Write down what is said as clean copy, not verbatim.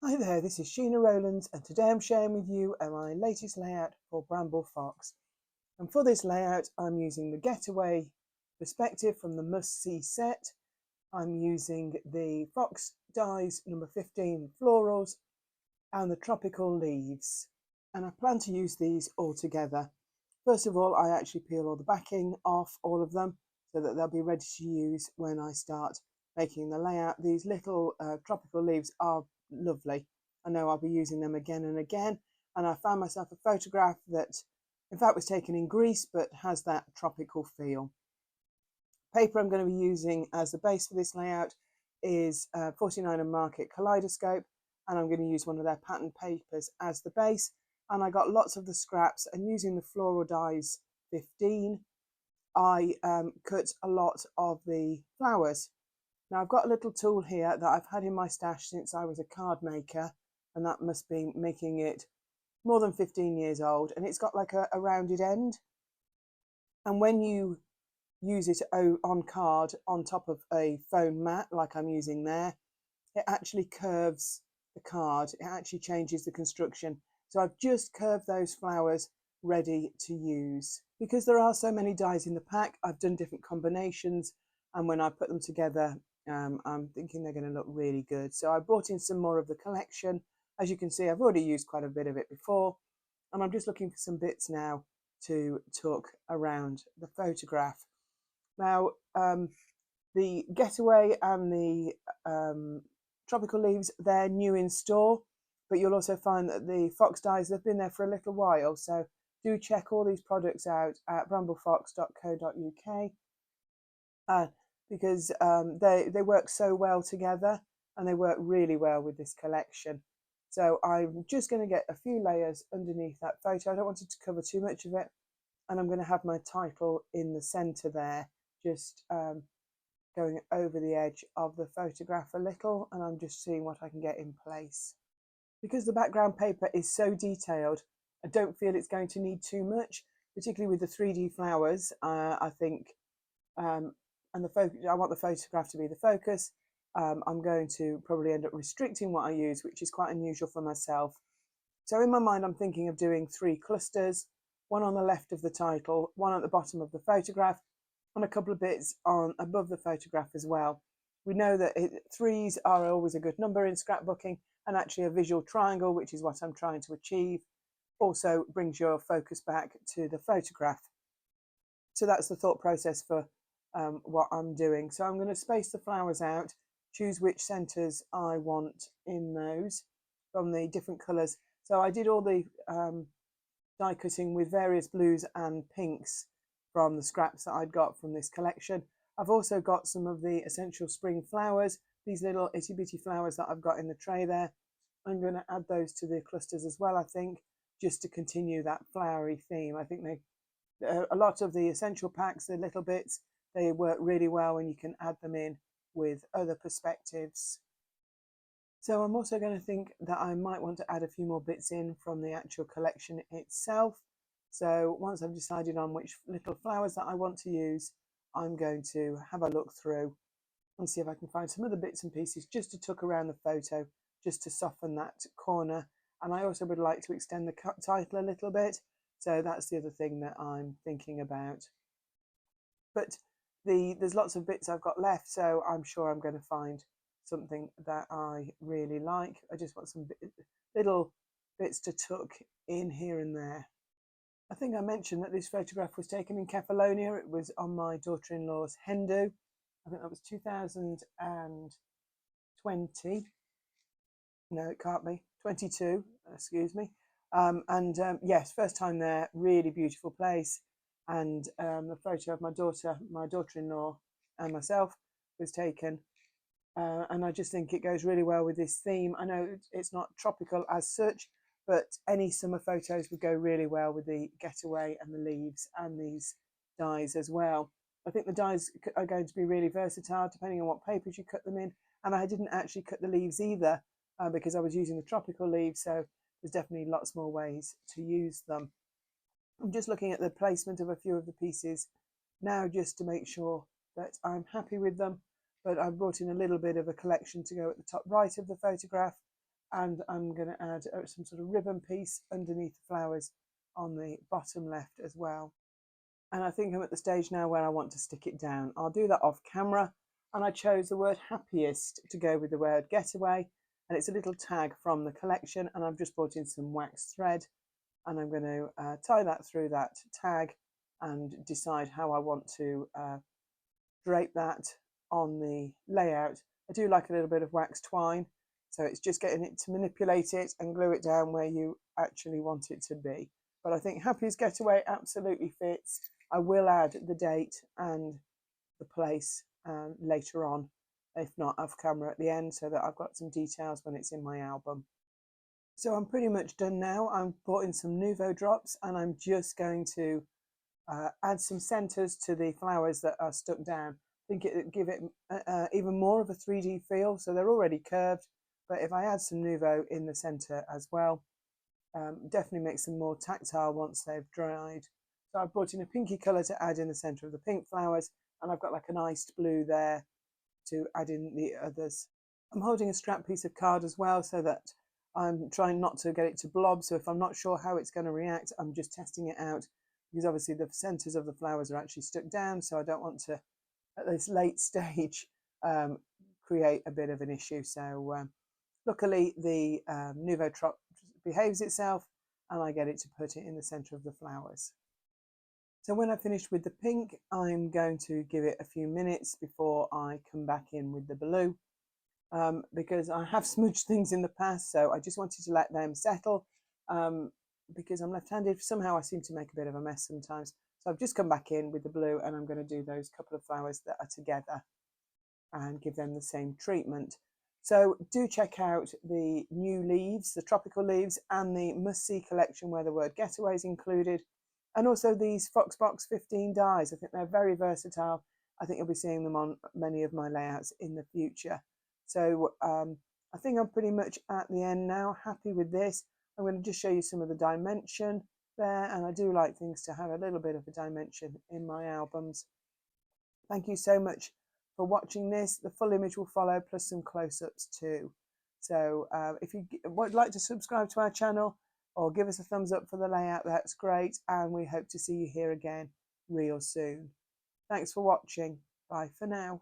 Hi there, this is Sheena Rowlands and today I'm sharing with you my latest layout for Bramble Fox. And for this layout I'm using the Getaway perspective from the Must See set. I'm using the Fox Dies number 15 Florals and the Tropical Leaves. And I plan to use these all together. First of all, I actually peel all the backing off all of them so that they'll be ready to use when I start making the layout. These little tropical leaves are lovely. I know I'll be using them again and again, and I found myself a photograph that in fact was taken in Greece but has that tropical feel. Paper I'm going to be using as the base for this layout is 49 and Market Kaleidoscope, and I'm going to use one of their pattern papers as the base. And I got lots of the scraps, and using the Floral Dies 15 I cut a lot of the flowers. Now I've got a little tool here that I've had in my stash since I was a card maker, and that must be making it more than 15 years old, and it's got like a rounded end, and when you use it on card on top of a foam mat like I'm using there, it actually curves the card, it actually changes the construction. So I've just curved those flowers ready to use. Because there are so many dies in the pack, I've done different combinations, and when I put them together I'm thinking they're going to look really good. So I brought in some more of the collection. As you can see, I've already used quite a bit of it before, and I'm just looking for some bits now to tuck around the photograph. Now the Getaway and the Tropical Leaves, they're new in store, but you'll also find that the Fox Dies, they've been there for a little while, so do check all these products out at bramblefox.co.uk because they work so well together, and they work really well with this collection. So I'm just going to get a few layers underneath that photo. I don't want it to cover too much of it, and I'm going to have my title in the centre there, just going over the edge of the photograph a little, and I'm just seeing what I can get in place. Because the background paper is so detailed, I don't feel it's going to need too much, particularly with the 3D flowers. I think, and I want the photograph to be the focus. I'm going to probably end up restricting what I use, which is quite unusual for myself. So in my mind, I'm thinking of doing 3 clusters, one on the left of the title, one at the bottom of the photograph, and a couple of bits on above the photograph as well. We know that 3s are always a good number in scrapbooking, and actually a visual triangle, which is what I'm trying to achieve, also brings your focus back to the photograph. So that's the thought process for what I'm doing. So I'm going to space the flowers out, choose which centres I want in those from the different colours. So I did all the die cutting with various blues and pinks from the scraps that I'd got from this collection. I've also got some of the essential spring flowers, these little itty bitty flowers that I've got in the tray there. I'm going to add those to the clusters as well, I think, just to continue that flowery theme. I think a lot of the essential packs, the little bits, they work really well when you can add them in with other perspectives. So I'm also going to think that I might want to add a few more bits in from the actual collection itself. So once I've decided on which little flowers that I want to use, I'm going to have a look through and see if I can find some other bits and pieces just to tuck around the photo, just to soften that corner. And I also would like to extend the title a little bit. So that's the other thing that I'm thinking about. But there's lots of bits I've got left, so I'm sure I'm going to find something that I really like. I just want some little bits to tuck in here and there. I think I mentioned that this photograph was taken in Kefalonia. It was on my daughter-in-law's hen do. I think that was 2020. No, it can't be. 22, excuse me. Yes, first time there, really beautiful place. And the photo of my daughter-in-law and myself was taken. And I just think it goes really well with this theme. I know it's not tropical as such, but any summer photos would go really well with the Getaway and the leaves and these dies as well. I think the dies are going to be really versatile depending on what papers you cut them in. And I didn't actually cut the leaves either because I was using the tropical leaves, so there's definitely lots more ways to use them. I'm just looking at the placement of a few of the pieces now just to make sure that I'm happy with them, but I've brought in a little bit of a collection to go at the top right of the photograph, and I'm going to add some sort of ribbon piece underneath the flowers on the bottom left as well. And I think I'm at the stage now where I want to stick it down. I'll do that off camera, and I chose the word happiest to go with the word getaway, and it's a little tag from the collection, and I've just brought in some wax thread, and I'm going to tie that through that tag and decide how I want to drape that on the layout. I do like a little bit of wax twine, so it's just getting it to manipulate it and glue it down where you actually want it to be. But I think Happiest Getaway absolutely fits. I will add the date and the place later on, if not off camera at the end, so that I've got some details when it's in my album. So I'm pretty much done now. I've brought in some Nouveau drops, and I'm just going to add some centers to the flowers that are stuck down. I think it would give it even more of a 3D feel. So they're already curved, but if I add some Nouveau in the center as well, definitely makes them more tactile once they've dried. So I've brought in a pinky color to add in the center of the pink flowers, and I've got like an iced blue there to add in the others. I'm holding a scrap piece of card as well, so that I'm trying not to get it to blob. So if I'm not sure how it's going to react, I'm just testing it out, because obviously the centers of the flowers are actually stuck down, so I don't want to, at this late stage, create a bit of an issue. So luckily the Nouveau Trop behaves itself, and I get it to put it in the center of the flowers. So when I finish with the pink, I'm going to give it a few minutes before I come back in with the blue, because I have smudged things in the past, so I just wanted to let them settle, because I'm left-handed. Somehow I seem to make a bit of a mess sometimes. So I've just come back in with the blue, and I'm going to do those couple of flowers that are together and give them the same treatment. So do check out the new leaves, the tropical leaves, and the must-see collection where the word getaway is included, and also these Fox Box 15 dies. I think they're very versatile. I think you'll be seeing them on many of my layouts in the future. So I think I'm pretty much at the end now, happy with this. I'm going to just show you some of the dimension there, and I do like things to have a little bit of a dimension in my albums. Thank you so much for watching this. The full image will follow, plus some close-ups too. So if you would like to subscribe to our channel or give us a thumbs up for the layout, that's great, and we hope to see you here again real soon. Thanks for watching. Bye for now.